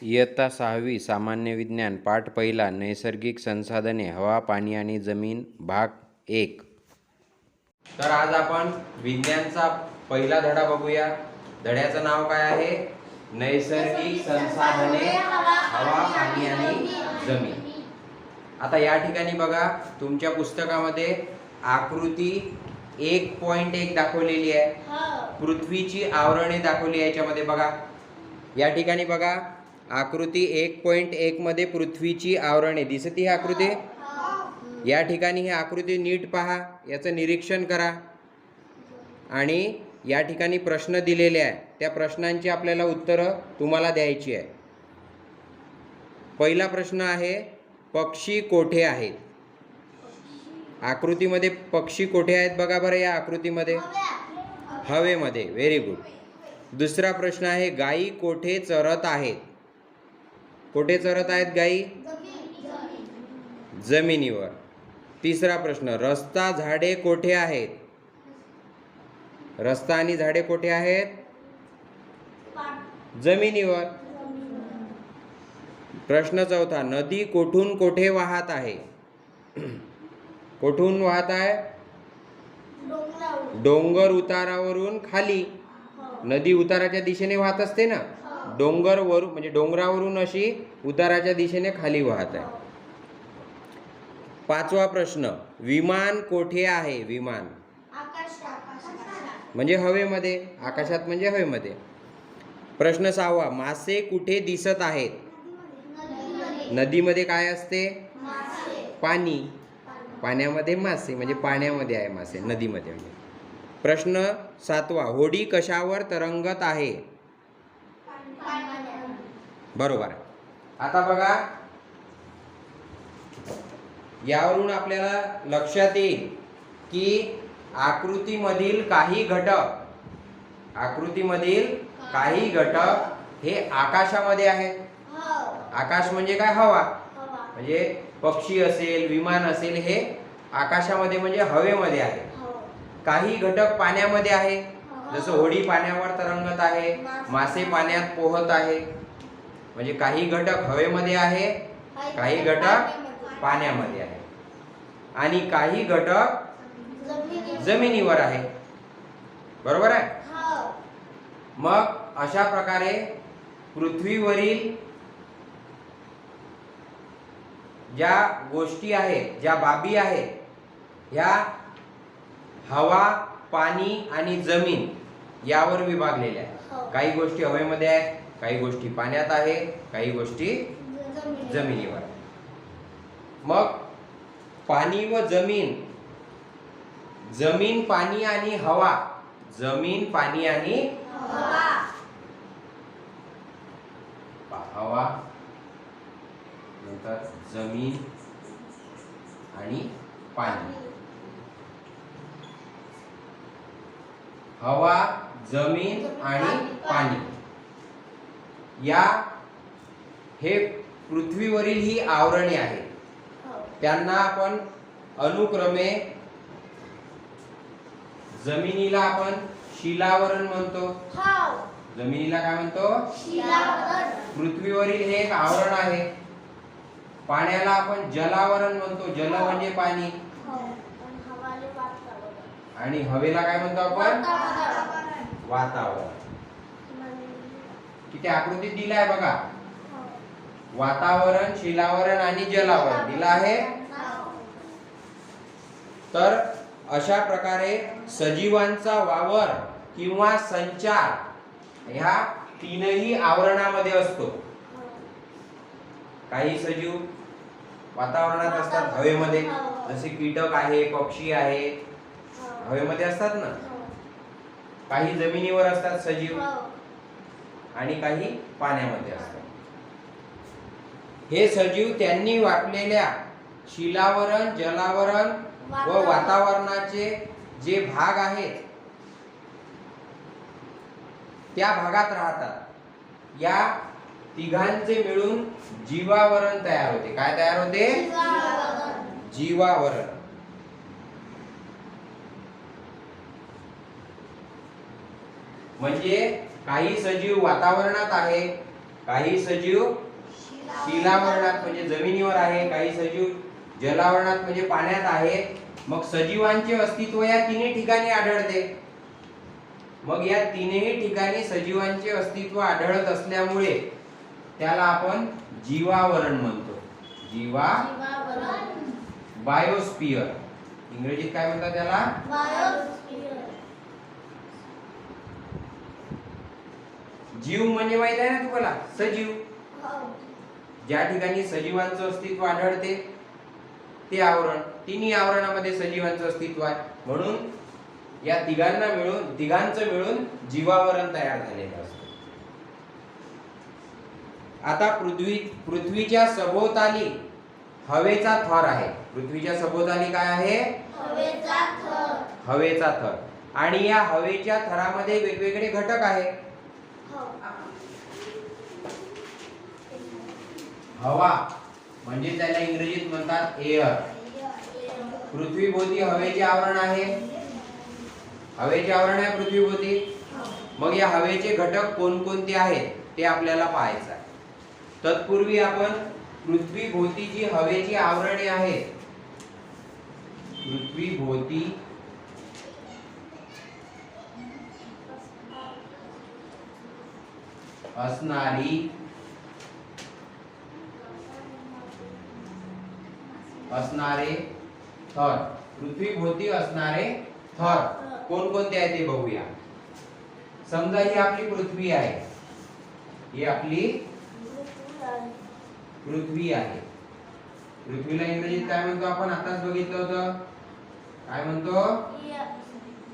इयत्ता 6वी सामान्य विज्ञान पाठ पहिला नैसर्गिक संसाधने हवा पाणी आणि जमीन भाग 1. तर आज आपण विज्ञानचा पहिला धडा बघूया. धड्याचं नाव काय आहे? नैसर्गिक संसाधने हवा पाणी आणि जमीन. आता या ठिकाणी बघा, तुमच्या पुस्तकामध्ये आकृती 1.1 दाखवलेली आहे. पृथ्वीची आवरणे दाखवली आहे याच्यामध्ये. बघा या ठिकाणी बघा, आकृती 1.1 मध्ये पृथ्वीची आवरणे दिसते. ही आकृती या ठिकाणी, ही आकृती नीट पहा, याचं निरीक्षण करा आणि या ठिकाणी प्रश्न दिलेले आहे. त्या प्रश्नांची आपल्याला उत्तरं तुम्हाला द्यायची आहे. पहिला प्रश्न आहे, पक्षी कोठे आहेत? आकृतीमध्ये पक्षी कोठे आहेत बघा बरं या आकृतीमध्ये. हवेमध्ये. Very good. दुसरा प्रश्न आहे, गायी कोठे चरत आहेत? कोठे चरत आहेत गायी? जमिनीवर. तिसरा प्रश्न, रस्ता झाडे कोठे आहेत? रस्ता आणि झाडे कोठे आहेत? जमिनीवर. प्रश्न चौथा, नदी कोठून कोठे वाहत आहे? कोठून वाहत आहे? डोंगर उतारावरून खाली. नदी उताराच्या दिशेने वाहत असते ना, डोंगरवरून म्हणजे डोंगरावरून अशी उताराच्या दिशेने खाली वाहत आहे. पाचवा प्रश्न, विमान कोठे आहे? विमान म्हणजे हवेमध्ये. आकाशात म्हणजे हवेमध्ये. प्रश्न सहावा, मासे कुठे दिसत आहेत? नदीमध्ये काय असते? पाणी. पाण्यामध्ये मासे म्हणजे पाण्यामध्ये आहे मासे, नदीमध्ये म्हणजे. प्रश्न सातवा, होडी कशावर तरंगत आहे? बरोबर. आता बघा, यावरून आपल्याला लक्षात येईल की आकृतीमधील काही घटक हे आकाशामध्ये आहेत. आकाश म्हणजे काय? हवा. म्हणजे पक्षी असेल, विमान असेल, हे आकाशामध्ये म्हणजे हवेमध्ये आहे. काही घटक पाण्यामध्ये आहे, जसं होडी पाण्यावर तरंगत आहे, मासे पाण्यात पोहत आहे. म्हणजे काही घटक हवेमध्ये आहे, काही घटक पाण्यामध्ये आहे आणि काही घटक जमिनीवर आहे. बरोबर आहे. मग अशा प्रकारे पृथ्वीवरील ज्या गोष्टी आहेत, ज्या बाबी आहेत, ह्या हवा, पाणी आणि जमीन यावर विभागलेल्या आहेत. काही गोष्टी हवेमध्ये आहेत, काही गोष्टी पाण्यात आहे, काही गोष्टी जमिनीवर. मग पाणी व जमीन, जमीन, पाणी आणि हवा, जमीन, पाणी आणि हवा, नंतर जमीन आणि पाणी. हवा, जमीन आणि पाणी या हे पृथ्वीवरील ही आवरणे आहेत. त्यांना आपण अनुक्रमे, जमिनीला आपण शिलावरण म्हणतो. जमिनीला काय म्हणतो? शिलावरण. पृथ्वीवरील हे एक आवरण आहे. पाण्याला आपण जलावरण म्हणतो. जल म्हणजे पाणी. आणि हवेला काय म्हणतो आपण? वातावरण. किती आकृतीत दिला आहे बघा, वातावरण, शिलावरण आणि जलावरण दिला आहे. तर अशा प्रकारे सजीवांचा वावर किंवा संचार ह्या तीनही आवरणामध्ये असतो. काही सजीव वातावरणात असतात, हवेमध्ये, जसे कीटक आहे, पक्षी आहे, हवेमध्ये असतात ना. काही जमिनीवर असतात सजीव आणि काही पाण्यामध्ये असतात. हे सजीव त्यांनी व्यापलेल्या शिलावरण, जलावरण व वातावरणाचे जे भाग आहेत त्या भागात राहतात. या तिघांचे मिळून जीवावरण तयार होते. काय तयार होते? जीवावरण. म्हणजे काही सजीव वातावरणात आहे, काही सजीव शिलावरणात म्हणजे जमिनीवर आहे, काही सजीव जलावरणात म्हणजे पाण्यात आहे. मग सजीवांचे अस्तित्व या तिन्ही ठिकाणी आढळते. मग या तिन्ही ठिकाणी सजीवांचे अस्तित्व आढळत असल्यामुळे त्याला आपण जीवावरण म्हणतो. बायोस्फियर. इंग्रजीत काय म्हणतात त्याला? बायोस्फियर. जीव म्हणजे माहित आहे ना तुम्हाला? सजीव. ज्या ठिकाणी सजीवांचं अस्तित्व आढळते ते आवरण. तिन्ही आवरणामध्ये सजीवांचं अस्तित्व आहे, म्हणून या तिघांचं मिळून जीवावरण तयार झालेलं असतं. आता पृथ्वीच्या सभोवताली हवेचा थर आहे. पृथ्वीच्या सभोवताली काय आहे? हवेचा थर. आणि या हवेच्या थरामध्ये वेगवेगळे घटक आहेत. हवा म्हणजे त्याला इंग्रजीत म्हणतात एअर. पृथ्वीभोवती हवेचे आवरण आहे. हवेचे आवरण आहे पृथ्वीभोवती. मग या हवेचे घटक कोणकोणते आहेत ते आपल्याला पाहायचं आहे. तत्पूर्वी आपण पृथ्वीभोवती जी हवेची आवरणे आहेत, पृथ्वीभोवती असणारे थर, पृथ्वीभोवती असणारे थर कोणकोणते आहेत ते बघूया. समजा ही आपली पृथ्वी आहे. ही आपली पृथ्वी आहे. पृथ्वीला इंग्रजीत काय म्हणतो आपण? आताच बघितलं होतं. काय म्हणतो?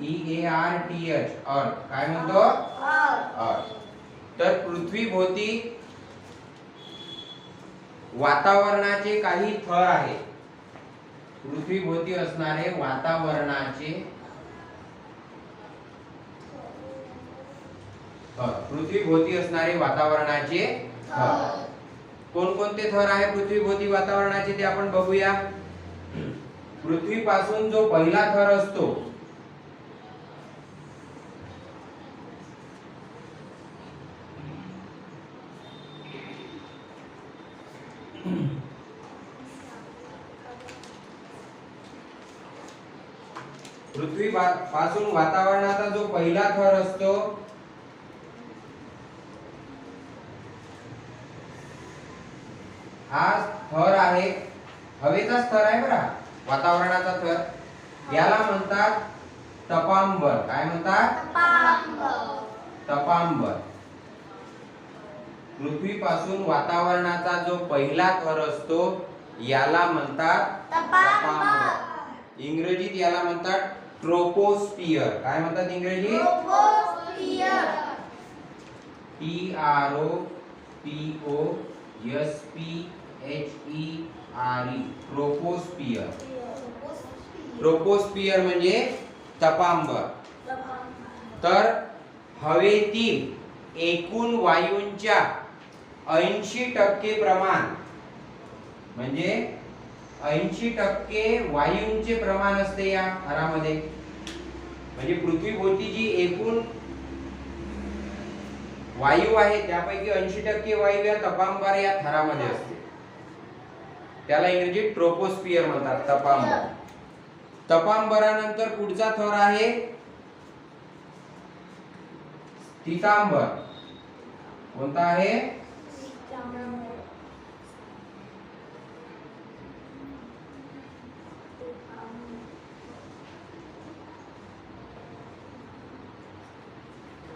EARTH, अर्थ. काय म्हणतो? अर्थ. तर पृथ्वीभोवती वातावरणाचे काही थर आहेत. पृथ्वीभोवती असणारे वातावरणाचे थर. पृथ्वीभोवती असणारे वातावरणाचे थर कोणकोणते थर आहे पृथ्वीभोवती वातावरणाचे ते आपण बघूया. पृथ्वीपासून जो पहिला थर असतो पृथ्वीपासून वातावरणाचा जो पहिला थर असतो हा थर आहे हवेचाच थर आहे बरं. वातावरणाचा थर याला म्हणतात तपांबर. काय म्हणतात? तपांबर. पृथ्वीपासून वातावरणाचा जो पहिला थर असतो याला म्हणतात तपांबर. इंग्रजीत याला म्हणतात ट्रोपोस्फियर. काय म्हणतात इंग्रजीत? TROPOSPHERE. ट्रोपोस्फियर. ट्रोपोस्फियर म्हणजे तपांबर. तर हवेतील एकूण वायूंच्या 80% प्रमाण म्हणजे 80% वायूंचे प्रमाण असते या थरामध्ये. म्हणजे पृथ्वीभोवती जी एकूण वायू आहे त्यापैकी 80% वायू या तपांबर या थरामध्ये असते. त्याला इंग्रजीत ट्रोपोस्फियर म्हणतात. तपांबर. तपांबरानंतर पुढचा थर आहे स्थितांबर. कोणता आहे?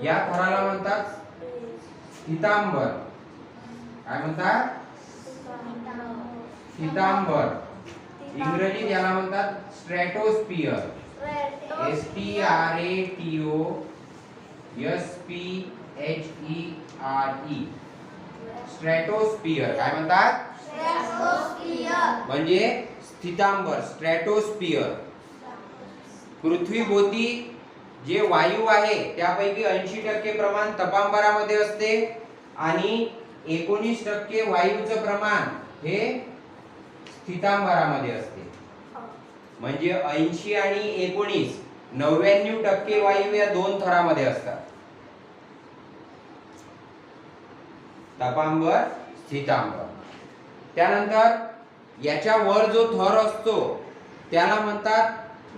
या थराला म्हणतात स्थितांबर. काय म्हणतात? स्थितांबर. इंग्रजीत याला म्हणतात स्ट्रॅटोस्फियर. STRATOSPHERE. स्ट्रॅटोस्फियर. काय म्हणतात? म्हणजे स्थितांबर, स्ट्रॅटोस्फियर. पृथ्वीभोवती जे वायू आहे त्यापैकी 80% प्रमाण तपांबरामध्ये असते आणि 19% वायूचं प्रमाण हे स्थितांबरामध्ये असते. म्हणजे 80 आणि 19 99% वायू या दोन थरामध्ये असतात. तपांबर, स्थितांबर. त्यानंतर याच्या वर जो थर असतो त्याला म्हणतात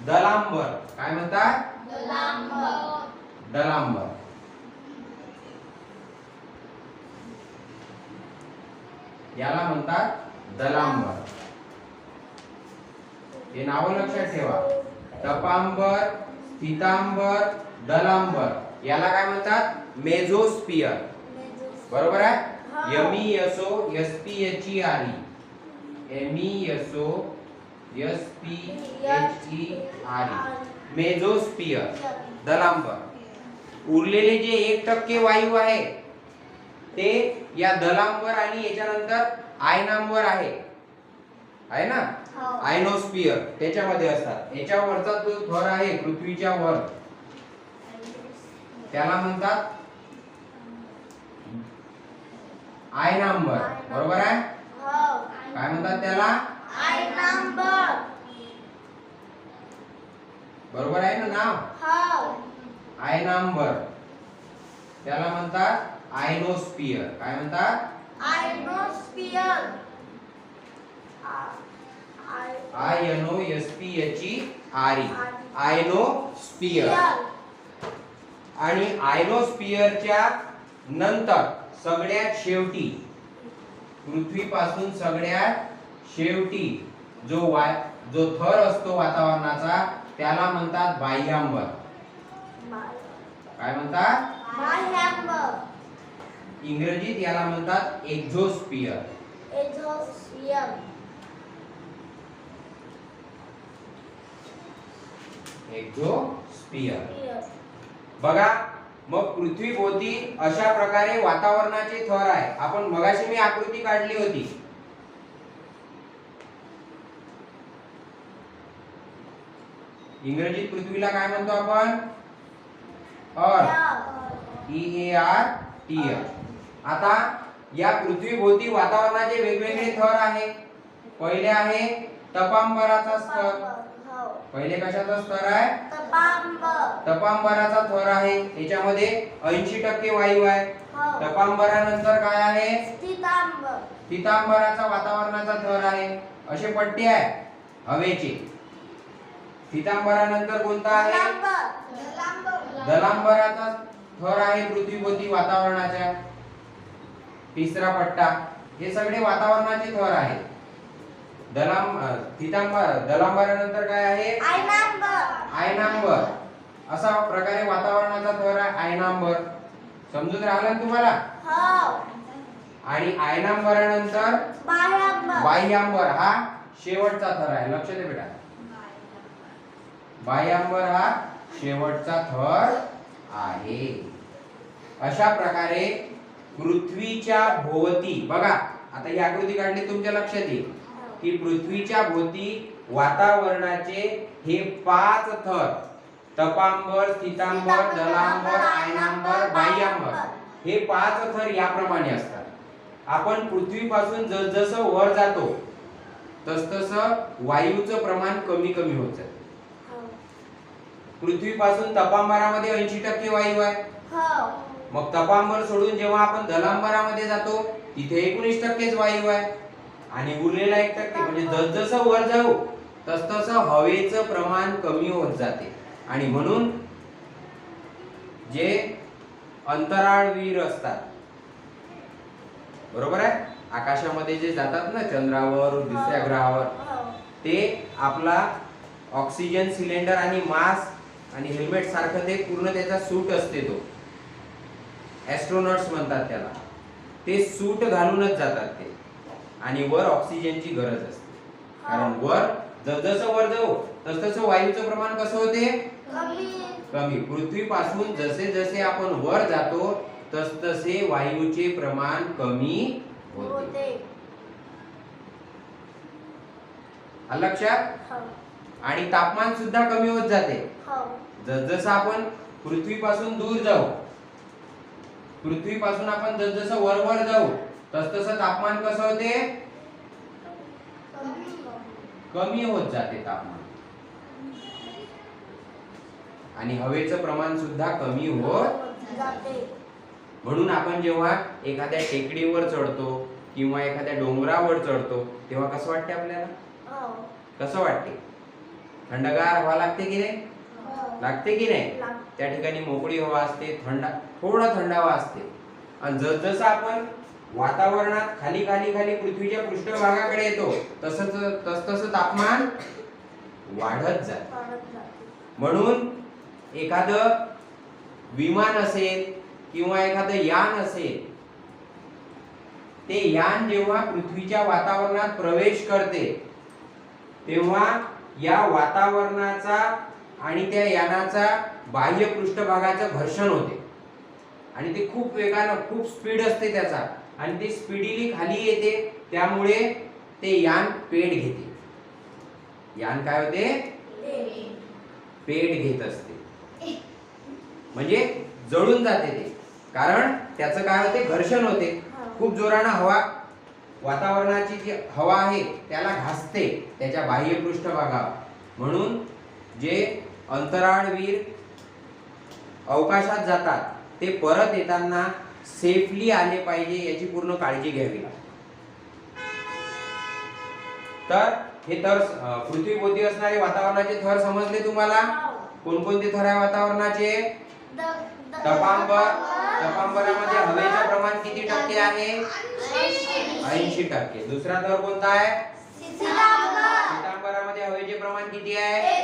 दलांबर. काय म्हणतात? दलांबर. याला म्हणतात दलांबर. हे नाव लक्षात ठेवा. तपांबर, स्थितांबर, दलांबर. याला काय म्हणतात? मेझोस्फियर. बरोबर आहे? MESOSPHERE. MESOSPHERE. मेझोस्फियर, दलांबर. उरलेले जे 1% वायू आहे ते या दलांबर आणि याच्यानंतर आयनांबर आहे ना, आयनोस्फियर त्याच्यामध्ये असतात. याच्यावरचा जो थर आहे पृथ्वीच्या वर त्याला म्हणतात आयनांबर. बरोबर आहे? काय म्हणतात त्याला? आयनांबर. बरोबर आहे ना नाव? आयनांबर. त्याला म्हणतात आयनोस्फियर. काय म्हणतात? आयनोस्फियर. INOSPHERE. आयनोस्फियर. आणि आयनोस्फियरच्या नंतर सगळ्यात शेवटी, पृथ्वीपासून सगळ्यात शेवटी जो थर असतो वातावरणाचा त्याला म्हणतात बाह्यांबर. काय म्हणतात? बाह्यांबर. इंग्रजीत याला म्हणतात एक्झोस्फियर. एक्झोस्फियर. बघा, मग पृथ्वीभोवती अशा प्रकारे वातावरणाचे थर आहे. आपण मगाशी मी आकृती काढली होती. इंग्रजीत पृथ्वीला काय म्हणतो आपण? अर्थ. EARTH. आता या पृथ्वीभोवती वातावरणाचे वेगवेगळे थर आहे. पहिले आहे तपांबराचा स्तर. पहिले कशाचा स्तर आहे? तपांबराचा थर आहे. याच्यामध्ये 80% वायू आहे. तपांबरानंतर काय आहे? स्थितांबराचा वातावरणाचा थर आहे. असे पट्टे आहे हवेचे. स्थितांबरानंतर कोणता आहे? दलांबराचा थर आहे पृथ्वीभोवती वातावरणाच्या. तिसरा पट्टा. हे सगळे वातावरणाचे थर आहेत. दलांबरानंतर काय आहे? आयनांबर. असा प्रकारे वातावरणाचा थर आहे आयनांबर. समजून राहिलं ना तुम्हाला? आणि आयनांबरानंतर बाह्यांबर हा शेवटचा थर आहे. लक्ष दे बेटा. बाह्यांबर हा शेवटचा थर आहे. अशा प्रकारे पृथ्वीच्या भोवती, बघा आता ही आकृती काढली तुमच्या लक्षात येईल की पृथ्वीच्या भोवती वातावरणाचे हे 5 थर, तपांबर, स्थितांबर, दलांबर, आयनांबर, बाह्यांबर, हे 5 थर याप्रमाणे असतात. आपण पृथ्वीपासून जसजसं वर जातो तसतसं वायूचं प्रमाण कमी कमी होत जातं. पृथ्वीपासून तपांबरामध्ये 80% वायू आहे. मग तपांबर सोडून जेव्हा आपण दलांबरामध्ये जातो तिथे 19%च वायू आहे. आणि उरलेला 1% म्हणजे जसजसं वर जाऊ तसतसं हवेचं प्रमाण कमी होत जाते. आणि म्हणून जे अंतराळवीर असतात, बरोबर आहे, आकाशामध्ये जे जातात ना चंद्रावर, दुसऱ्या ग्रहावर, ते आपला ऑक्सिजन सिलेंडर आणि मास्क आणि हेल्मेट सारखं ते पूर्ण त्याचा सूट असते. तो ॲस्ट्रोनॉट्स म्हणतात त्याला. ते सूट घालूनच जातात ते. आणि वर ऑक्सिजनची गरज असते. कारण वर जसजसं वर जाऊ तसतसं वायूचं प्रमाण कसं होते? कमी. पृथ्वीपासून जसे जसे आपण वर जातो तसतसे वायूचे प्रमाण कमी होते. लक्षात? आणि तापमान सुद्धा कमी होत जाते. जसजसं आपण पृथ्वीपासून दूर जाऊ, पृथ्वीपासून आपण जसजसं वर जाऊ तसतसं तापमान कसं होते? कमी होत जाते तापमान. आणि हवेचं प्रमाण सुद्धा कमी होत जाते. म्हणून आपण जेव्हा एखाद्या टेकडीवर चढतो किंवा एखाद्या डोंगरावर चढतो तेव्हा कसं वाटते आपल्याला? कसं वाटते? थंडगार हवा लागते की नाही? लागते की नाही? त्या ठिकाणी मोकळी हवा असते, थोडं थंडावा असते. आणि जसजसं आपण वातावरणात खाली खाली खाली पृथ्वीच्या पृष्ठभागाकडे येतो तसतसं तापमान वाढत जाते. म्हणून एखादं विमान असेल किंवा एखादं यान असेल, ते यान जेव्हा पृथ्वीच्या वातावरणात प्रवेश करते तेव्हा या वातावरणाचा आणि त्या यानाचा बाह्य पृष्ठभागाचं घर्षण होते आणि ते खूप वेगानं, खूप स्पीड असते त्याचा, आणि ते स्पीडीली खाली येते. त्यामुळे ते यान पेट घेते. यान काय होते? पेट घेत असते, म्हणजे जळून जाते ते. कारण त्याचं काय होते? घर्षण होते. खूप जोरानं हवा, वातावरणाची जी हवा आहे त्याला घासते त्याच्या बाह्य पृष्ठभागावर. म्हणून जे अंतराळवीर अवकाशात जातात ते परत येताना सेफली आले पाहिजे याची पूर्ण काळजी घ्यावी लागते. तर हे थर, पृथ्वीभोवती असणारे वातावरणाचे थर समजले तुम्हाला? कोणकोणते थर आहे वातावरणाचे? तपांबरामध्ये हवेचे प्रमाण किती टक्के आहे? 80%. दुसरा थर कोणता आहे? सीतांबरामध्ये हवेचे प्रमाण किती आहे?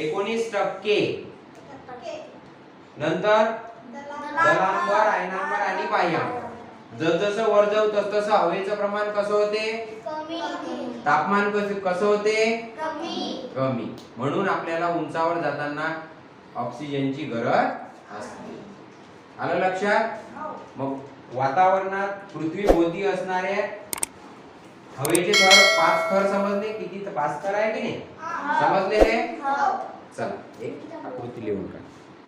19%. नंतर जलांबर, आयनांबर आणि बाह्यांबर. जसजसं वर जाऊ तसतसं हवेचं प्रमाण कसं होते? तापमान कसं होते? कमी. म्हणून आपल्याला उंचावर जाताना ऑक्सिजनची गरज असते. आलं लक्षात? मग वातावरणात पृथ्वीभोवती असणारे हवेचे थर 5 थर समजले? किती? 5 थर आहे की नाही? समजलेले? चला एक आकृती लिहून काढा.